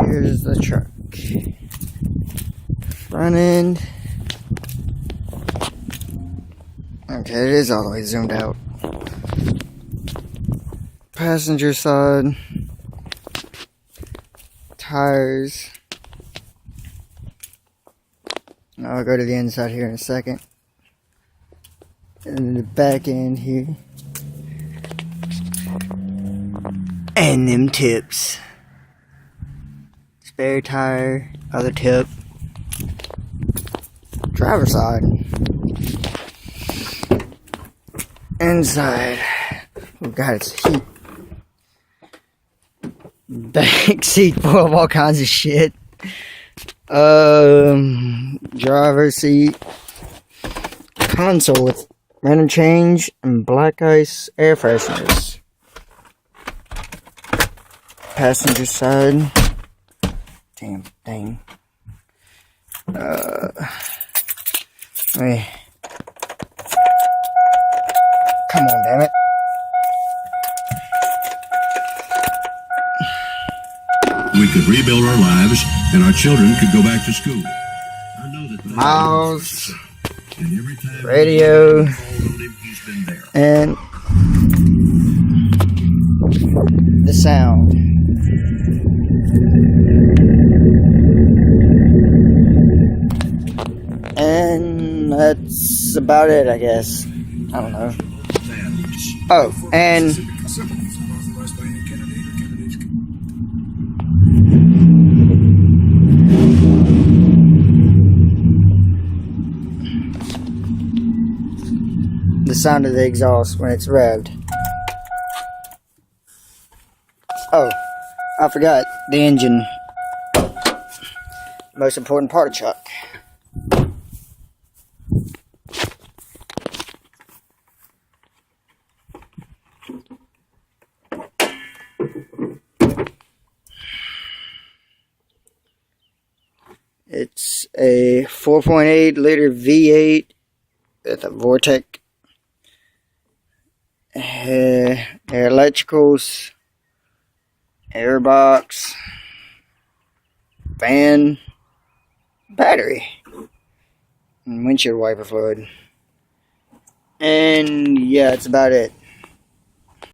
Here's the truck. Front end. Okay, it is all the way zoomed out. Passenger side. Tires. I'll go to the inside here in a second. And the back end here. And them tips. Spare tire, other tip. Driver's side. Inside. Oh god, it's heat. Back seat full of all kinds of shit. Driver's seat. Console with random change and black ice air fresheners. Passenger side. Damn thing. Wait. Come on, damn it. We could rebuild our lives and our children could go back to school. I know that Miles, and every time radio, he's been there. and the sound. And that's about it, I guess. I don't know. Oh, and the sound of the exhaust when it's revved. Oh, I forgot the engine. Most important part of truck. It's a 4.8 liter V8 with a Vortec air electricals, airbox, fan, battery, and windshield wiper fluid. And yeah, that's about it.